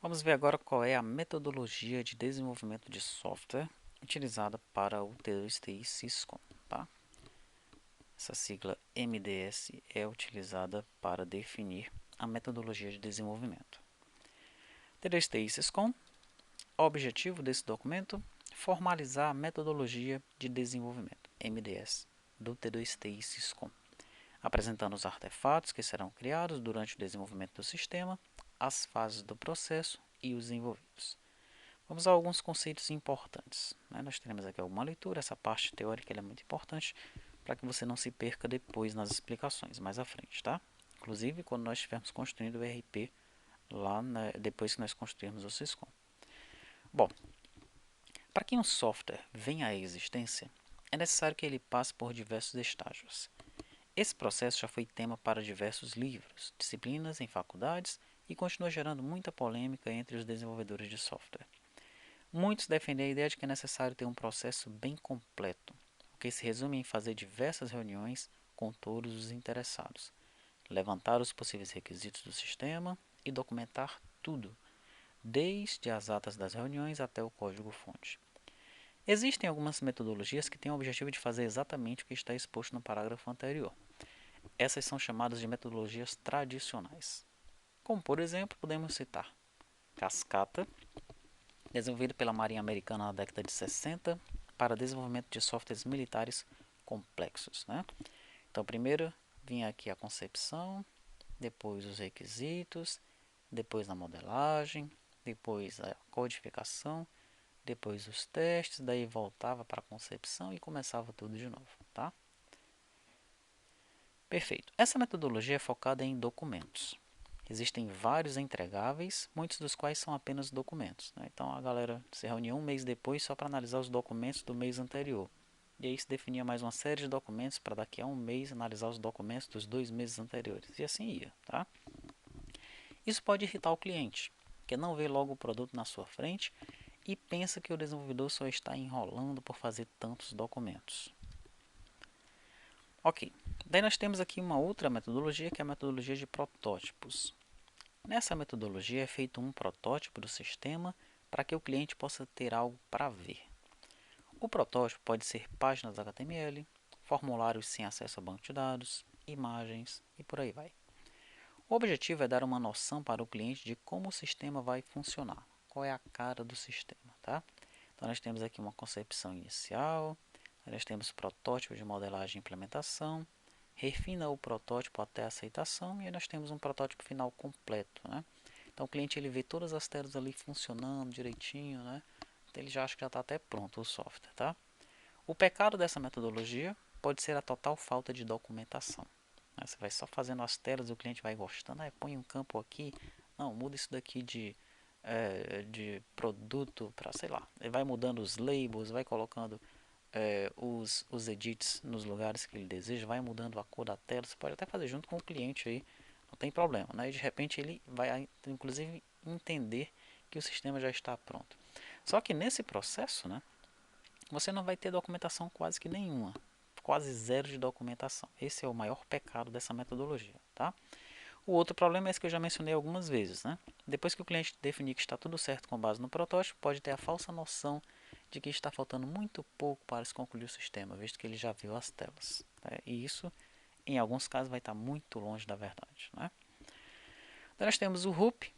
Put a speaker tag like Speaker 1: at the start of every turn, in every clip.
Speaker 1: Vamos ver agora qual é a metodologia de desenvolvimento de software utilizada para o T2TI Syscom, tá? Essa sigla MDS é utilizada para definir a metodologia de desenvolvimento. T2TI Syscom, objetivo desse documento, formalizar a metodologia de desenvolvimento, MDS, do T2TI Syscom, apresentando os artefatos que serão criados durante o desenvolvimento do sistema, as fases do processo e os envolvidos. Vamos a alguns conceitos importantes. Nós teremos aqui alguma leitura, essa parte teórica é muito importante para que você não se perca depois nas explicações, mais à frente, tá? Inclusive quando nós estivermos construindo o ERP, depois que nós construirmos o Syscom. Bom, para que um software venha à existência, é necessário que ele passe por diversos estágios. Esse processo já foi tema para diversos livros, disciplinas em faculdades e continua gerando muita polêmica entre os desenvolvedores de software. Muitos defendem a ideia de que é necessário ter um processo bem completo, o que se resume em fazer diversas reuniões com todos os interessados, levantar os possíveis requisitos do sistema e documentar tudo, desde as atas das reuniões até o código-fonte. Existem algumas metodologias que têm o objetivo de fazer exatamente o que está exposto no parágrafo anterior. Essas são chamadas de metodologias tradicionais. Como, por exemplo, podemos citar Cascata, desenvolvido pela Marinha Americana na década de 60 para desenvolvimento de softwares militares complexos. Então, primeiro vinha aqui a concepção, depois os requisitos, depois a modelagem, depois a codificação, depois os testes, daí voltava para a concepção e começava tudo de novo, tá? Perfeito. Essa metodologia é focada em documentos. Existem vários entregáveis, muitos dos quais são apenas documentos. Então a galera se reunia um mês depois só para analisar os documentos do mês anterior. E aí se definia mais uma série de documentos para daqui a um mês analisar os documentos dos 2 meses anteriores. E assim ia, tá? Isso pode irritar o cliente, que não vê logo o produto na sua frente e pensa que o desenvolvedor só está enrolando por fazer tantos documentos. Ok, daí nós temos aqui uma outra metodologia que é a metodologia de protótipos. Nessa metodologia é feito um protótipo do sistema para que o cliente possa ter algo para ver. O protótipo pode ser páginas HTML, formulários sem acesso a banco de dados, imagens e por aí vai. O objetivo é dar uma noção para o cliente de como o sistema vai funcionar, qual é a cara do sistema, tá? Então nós temos aqui uma concepção inicial, nós temos protótipo de modelagem e implementação, refina o protótipo até a aceitação e aí nós temos um protótipo final completo, Então o cliente ele vê todas as telas ali funcionando direitinho, Então ele já acha que já está até pronto o software, tá? O pecado dessa metodologia pode ser a total falta de documentação. Você vai só fazendo as telas e o cliente vai gostando. Põe um campo aqui, não, muda isso daqui de produto para, sei lá. Ele vai mudando os labels, vai colocando os edits nos lugares que ele deseja, vai mudando a cor da tela. Você pode até fazer junto com o cliente aí, não tem problema, E de repente ele vai, inclusive, entender que o sistema já está pronto. Só que nesse processo, você não vai ter documentação quase que nenhuma, quase zero de documentação. Esse é o maior pecado dessa metodologia, tá? O outro problema é esse que eu já mencionei algumas vezes, Depois que o cliente definir que está tudo certo com base no protótipo, pode ter a falsa noção de que está faltando muito pouco para se concluir o sistema, visto que ele já viu as telas. E isso, em alguns casos, vai estar muito longe da verdade, Então nós temos o RUP,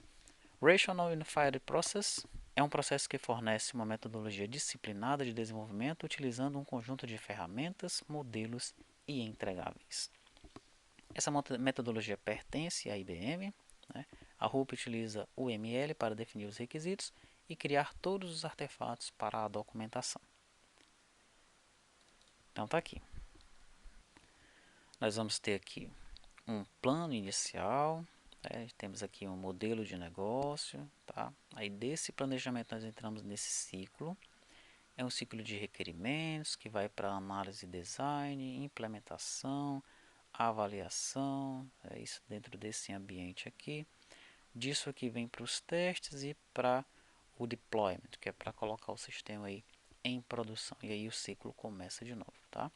Speaker 1: Rational Unified Process, é um processo que fornece uma metodologia disciplinada de desenvolvimento utilizando um conjunto de ferramentas, modelos e entregáveis. Essa metodologia pertence à IBM. A RUP utiliza o ML para definir os requisitos e criar todos os artefatos para a documentação. Então está aqui. Nós vamos ter aqui um plano inicial, temos aqui um modelo de negócio, tá? Aí desse planejamento nós entramos nesse ciclo. É um ciclo de requerimentos que vai para análise e design, implementação, avaliação, é isso dentro desse ambiente aqui. Disso aqui vem para os testes e para o deployment, que é para colocar o sistema aí em produção. E aí o ciclo começa de novo, tá?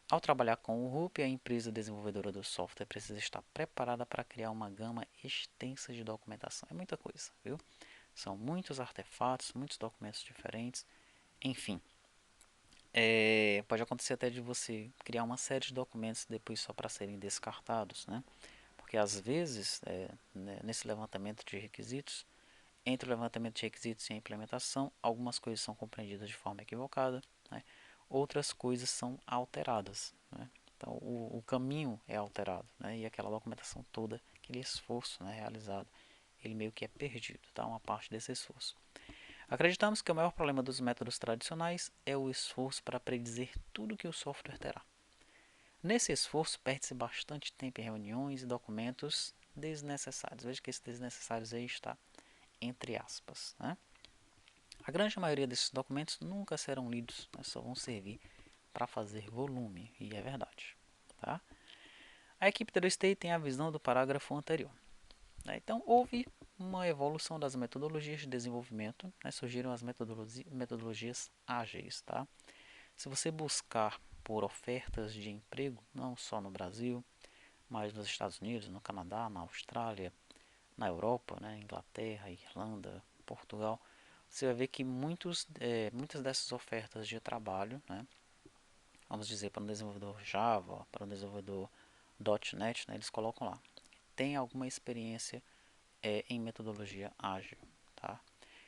Speaker 1: Ao trabalhar com o RUP, a empresa desenvolvedora do software precisa estar preparada para criar uma gama extensa de documentação. É muita coisa, viu? São muitos artefatos, muitos documentos diferentes, enfim. Pode acontecer até de você criar uma série de documentos depois só para serem descartados, né? Porque às vezes, nesse levantamento de requisitos, entre o levantamento de requisitos e a implementação, algumas coisas são compreendidas de forma equivocada, né? Outras coisas são alteradas, né? Então, o caminho é alterado, né? E aquela documentação toda, aquele esforço, né, realizado, ele meio que é perdido, tá? Uma parte desse esforço. Acreditamos que o maior problema dos métodos tradicionais é o esforço para predizer tudo que o software terá. Nesse esforço, perde-se bastante tempo em reuniões e documentos desnecessários. Veja que esse desnecessários aí está entre aspas, né? A grande maioria desses documentos nunca serão lidos, né? Só vão servir para fazer volume, e é verdade, tá? A equipe do State tem a visão do parágrafo anterior, né? Então, houve uma evolução das metodologias de desenvolvimento, né? Surgiram as metodologias ágeis, tá? Se você buscar por ofertas de emprego, não só no Brasil, mas nos Estados Unidos, no Canadá, na Austrália, na Europa, né, Inglaterra, Irlanda, Portugal, você vai ver que muitas dessas ofertas de trabalho, né, vamos dizer, para um desenvolvedor Java, para um desenvolvedor .NET, né, eles colocam lá, tem alguma experiência em metodologia ágil, tá?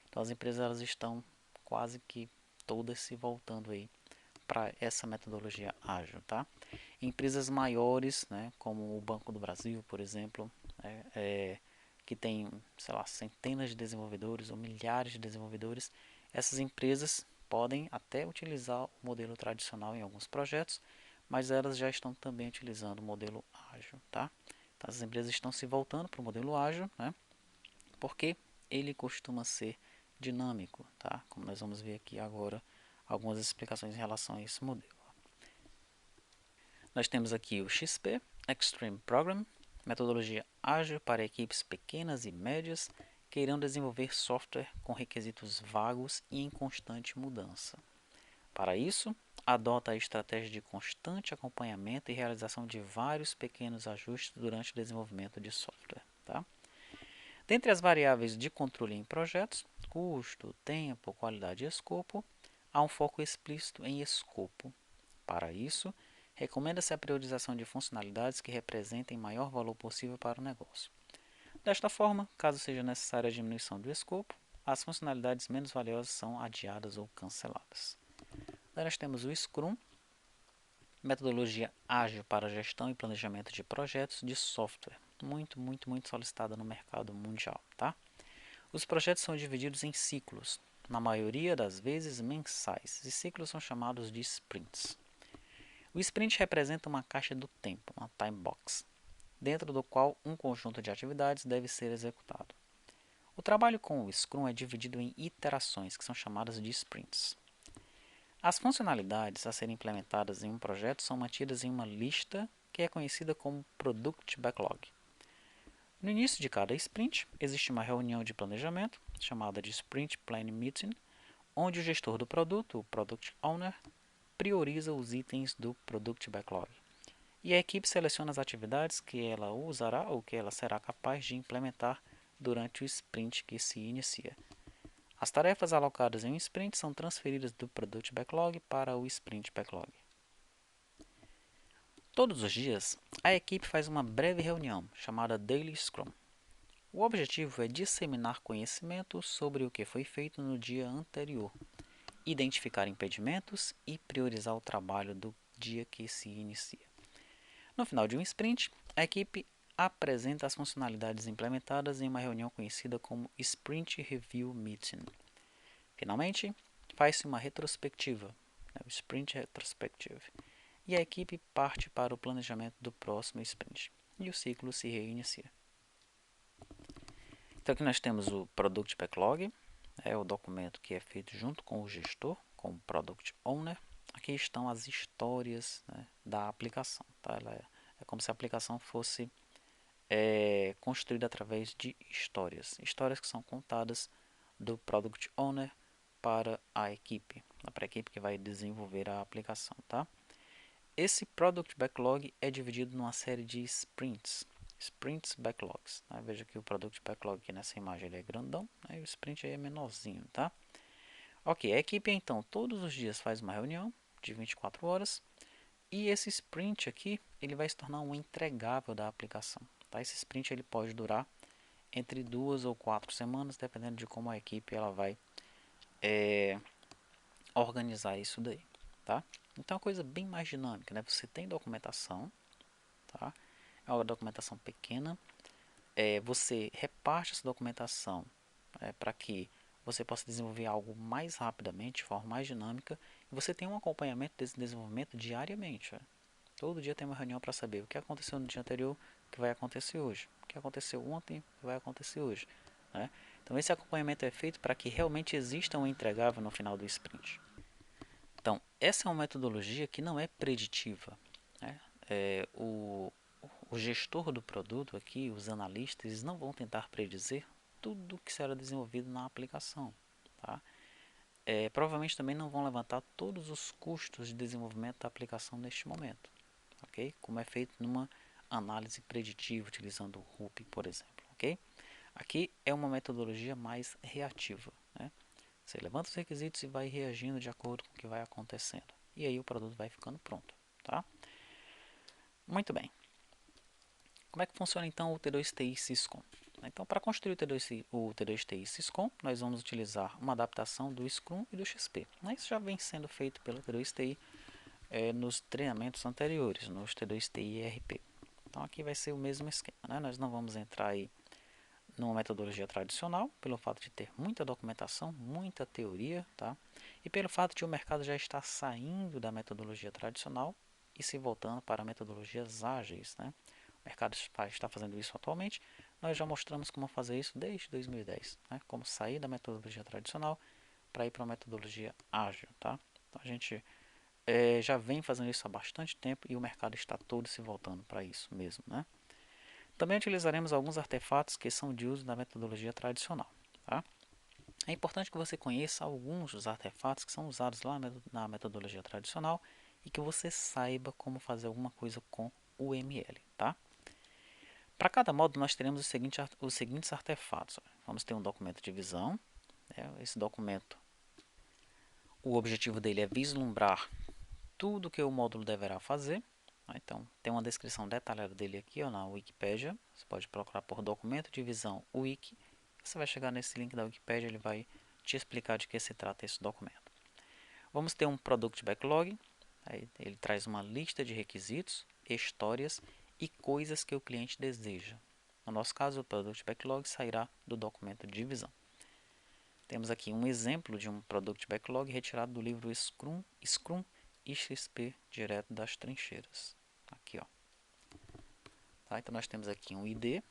Speaker 1: Então as empresas elas estão quase que todas se voltando aí para essa metodologia ágil, tá? Empresas maiores, né, como o Banco do Brasil, por exemplo, que tem, sei lá, centenas de desenvolvedores ou milhares de desenvolvedores, essas empresas podem até utilizar o modelo tradicional em alguns projetos, mas elas já estão também utilizando o modelo ágil, tá? Então, as empresas estão se voltando para o modelo ágil, né? Porque ele costuma ser dinâmico, tá? Como nós vamos ver aqui agora algumas explicações em relação a esse modelo. Nós temos aqui o XP, Extreme Program, metodologia ágil para equipes pequenas e médias que irão desenvolver software com requisitos vagos e em constante mudança. Para isso, adota a estratégia de constante acompanhamento e realização de vários pequenos ajustes durante o desenvolvimento de software. Tá? Dentre as variáveis de controle em projetos, custo, tempo, qualidade e escopo, há um foco explícito em escopo. Para isso, recomenda-se a priorização de funcionalidades que representem maior valor possível para o negócio. Desta forma, caso seja necessária a diminuição do escopo, as funcionalidades menos valiosas são adiadas ou canceladas. Daí nós temos o Scrum, metodologia ágil para gestão e planejamento de projetos de software, muito solicitada no mercado mundial, tá? Os projetos são divididos em ciclos, na maioria das vezes mensais, e ciclos são chamados de sprints. O sprint representa uma caixa do tempo, uma time box, dentro do qual um conjunto de atividades deve ser executado. O trabalho com o Scrum é dividido em iterações, que são chamadas de sprints. As funcionalidades a serem implementadas em um projeto são mantidas em uma lista que é conhecida como Product Backlog. No início de cada sprint, existe uma reunião de planejamento, chamada de Sprint Planning Meeting, onde o gestor do produto, o Product Owner, prioriza os itens do Product Backlog. E a equipe seleciona as atividades que ela usará ou que ela será capaz de implementar durante o sprint que se inicia. As tarefas alocadas em um sprint são transferidas do Product Backlog para o Sprint Backlog. Todos os dias, a equipe faz uma breve reunião, chamada Daily Scrum. O objetivo é disseminar conhecimento sobre o que foi feito no dia anterior, identificar impedimentos e priorizar o trabalho do dia que se inicia. No final de um sprint, a equipe apresenta as funcionalidades implementadas em uma reunião conhecida como Sprint Review Meeting. Finalmente, faz-se uma retrospectiva, o Sprint Retrospective, e a equipe parte para o planejamento do próximo sprint, e o ciclo se reinicia. Então aqui nós temos o Product Backlog, é o documento que é feito junto com o gestor, com o Product Owner. Aqui estão as histórias, né, da aplicação. Tá? Ela é como se a aplicação fosse construída através de histórias. Histórias que são contadas do Product Owner para a equipe que vai desenvolver a aplicação. Tá? Esse Product Backlog é dividido numa série de sprints, Sprints Backlogs. Tá? Veja que o Product Backlog aqui nessa imagem ele é grandão, né? E o sprint aí é menorzinho, tá? Ok, a equipe então todos os dias faz uma reunião de 24 horas e esse sprint aqui ele vai se tornar um entregável da aplicação. Tá? Esse sprint ele pode durar entre 2 ou 4 semanas, dependendo de como a equipe ela vai organizar isso daí. Tá? Então é uma coisa bem mais dinâmica, né? Você tem documentação, tá? É uma documentação pequena, você reparte essa documentação para que você possa desenvolver algo mais rapidamente, de forma mais dinâmica, e você tem um acompanhamento desse desenvolvimento diariamente. Todo dia tem uma reunião para saber o que aconteceu no dia anterior, o que vai acontecer hoje, o que aconteceu ontem, o que vai acontecer hoje. Né? Então esse acompanhamento é feito para que realmente exista um entregável no final do sprint. Então essa é uma metodologia que não é preditiva. Né? O gestor do produto aqui, os analistas, eles não vão tentar predizer tudo que será desenvolvido na aplicação. Tá? Provavelmente também não vão levantar todos os custos de desenvolvimento da aplicação neste momento, ok? Como é feito numa análise preditiva utilizando o RUP, por exemplo, ok? Aqui é uma metodologia mais reativa, né? Você levanta os requisitos e vai reagindo de acordo com o que vai acontecendo. E aí o produto vai ficando pronto, tá? Muito bem. Como é que funciona então o T2TI Syscom? Então, para construir o T2TI Syscom, nós vamos utilizar uma adaptação do Scrum e do XP. Isso já vem sendo feito pelo T2TI nos treinamentos anteriores, nos T2TI ERP. Então, aqui vai ser o mesmo esquema. Né? Nós não vamos entrar aí numa metodologia tradicional, pelo fato de ter muita documentação, muita teoria, tá? E pelo fato de o mercado já estar saindo da metodologia tradicional e se voltando para metodologias ágeis, né? O mercado está fazendo isso atualmente. Nós já mostramos como fazer isso desde 2010, né? Como sair da metodologia tradicional para ir para uma metodologia ágil, tá? Então a gente já vem fazendo isso há bastante tempo e o mercado está todo se voltando para isso mesmo, né? Também utilizaremos alguns artefatos que são de uso da metodologia tradicional, tá? É importante que você conheça alguns dos artefatos que são usados lá na metodologia tradicional e que você saiba como fazer alguma coisa com o ML, tá? Para cada módulo nós teremos os seguintes artefatos. Vamos ter um documento de visão. Esse documento, o objetivo dele é vislumbrar tudo que o módulo deverá fazer. Então, tem uma descrição detalhada dele aqui na Wikipedia. Você pode procurar por documento de visão Wiki. Você vai chegar nesse link da Wikipedia, ele vai te explicar de que se trata esse documento. Vamos ter um Product Backlog. Ele traz uma lista de requisitos, histórias e coisas que o cliente deseja. No nosso caso, o Product Backlog sairá do documento de visão. Temos aqui um exemplo de um Product Backlog retirado do livro Scrum e XP direto das trincheiras. Aqui, ó. Tá, então nós temos aqui um ID,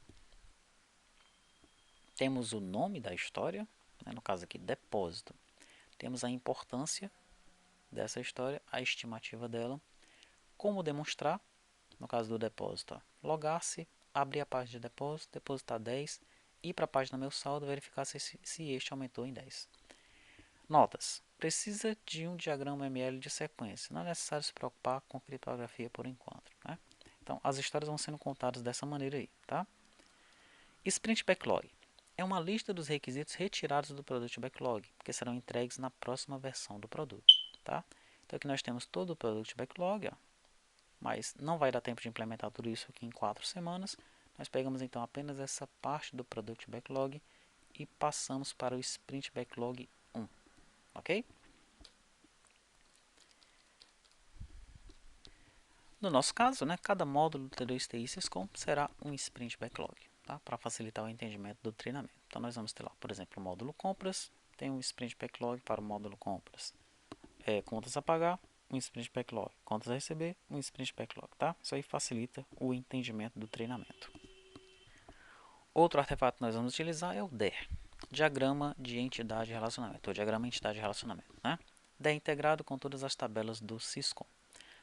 Speaker 1: temos o nome da história, né, no caso aqui depósito, temos a importância dessa história, a estimativa dela, como demonstrar, no caso do depósito, logar-se, abrir a página de depósito, depositar 10, ir para a página meu saldo, verificar se este aumentou em 10. Notas. Precisa de um diagrama ML de sequência. Não é necessário se preocupar com criptografia por enquanto. Né? Então, as histórias vão sendo contadas dessa maneira aí. Tá? Sprint Backlog. É uma lista dos requisitos retirados do Product Backlog, que serão entregues na próxima versão do produto. Tá? Então, aqui nós temos todo o Product Backlog, ó, mas não vai dar tempo de implementar tudo isso aqui em 4 semanas. Nós pegamos então apenas essa parte do Product Backlog e passamos para o Sprint Backlog 1. Ok? No nosso caso, né, cada módulo do T2TI Syscom será um Sprint Backlog, tá? Para facilitar o entendimento do treinamento. Então, nós vamos ter lá, por exemplo, o módulo Compras, tem um Sprint Backlog para o módulo Compras. Contas a pagar, um Sprint Backlog. Contas a receber, um Sprint Backlog, tá? Isso aí facilita o entendimento do treinamento. Outro artefato que nós vamos utilizar é o DER, Diagrama de Entidade e Relacionamento, ou Diagrama de Entidade e Relacionamento, né? DER integrado com todas as tabelas do Syscom.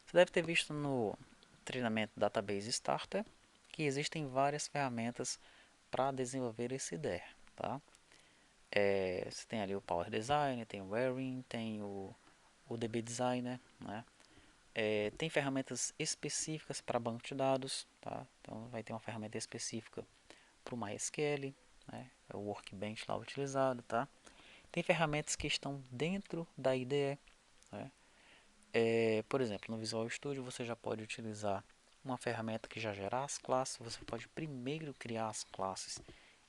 Speaker 1: Você deve ter visto no treinamento Database Starter que existem várias ferramentas para desenvolver esse DER. Tá? Você tem ali o Power Design, tem o Waring, tem o DB Designer, né? Tem ferramentas específicas para banco de dados, tá? Então vai ter uma ferramenta específica para o MySQL, né? É o Workbench lá utilizado, tá? Tem ferramentas que estão dentro da IDE, né? Por exemplo, no Visual Studio você já pode utilizar uma ferramenta que já gera as classes. Você pode primeiro criar as classes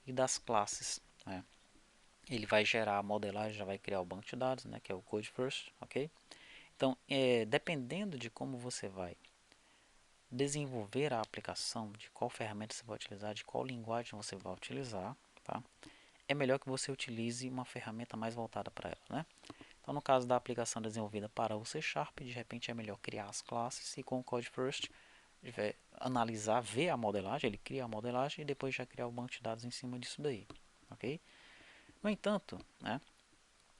Speaker 1: e das classes, né, ele vai gerar a modelagem, já vai criar o banco de dados, né, que é o Code First, ok? Então, dependendo de como você vai desenvolver a aplicação, de qual ferramenta você vai utilizar, de qual linguagem você vai utilizar, tá? É melhor que você utilize uma ferramenta mais voltada para ela, né? Então, no caso da aplicação desenvolvida para o C Sharp, de repente é melhor criar as classes e com o Code First analisar, ver a modelagem, ele cria a modelagem e depois já criar o banco de dados em cima disso daí, ok? No entanto, né,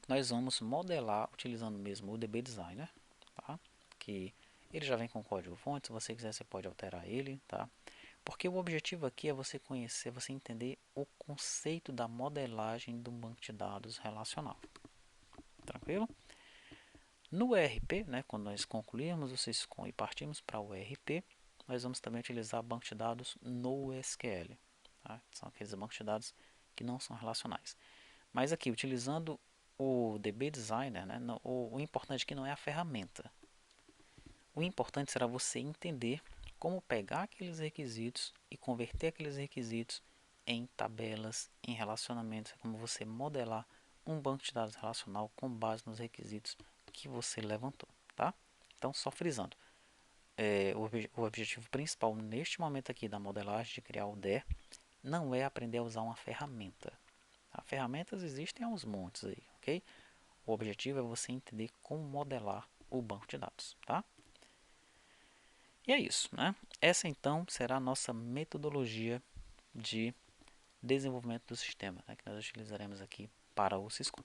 Speaker 1: nós vamos modelar utilizando mesmo o DB Designer, tá? Que ele já vem com código-fonte, se você quiser você pode alterar ele, tá? Porque o objetivo aqui é você conhecer, você entender o conceito da modelagem do banco de dados relacional. Tranquilo? No ERP, né, quando nós concluirmos o Syscom e partirmos para o ERP, nós vamos também utilizar banco de dados no SQL. Tá? São aqueles bancos de dados que não são relacionais. Mas aqui, utilizando o DB Designer, né, o importante aqui não é a ferramenta. O importante será você entender como pegar aqueles requisitos e converter aqueles requisitos em tabelas, em relacionamentos, como você modelar um banco de dados relacional com base nos requisitos que você levantou, tá? Então, só frisando, o objetivo principal neste momento aqui da modelagem de criar o DER não é aprender a usar uma ferramenta. As ferramentas existem aos montes aí, ok? O objetivo é você entender como modelar o banco de dados, tá? E é isso, né? Essa então será a nossa metodologia de desenvolvimento do sistema, né, que nós utilizaremos aqui para o Syscom.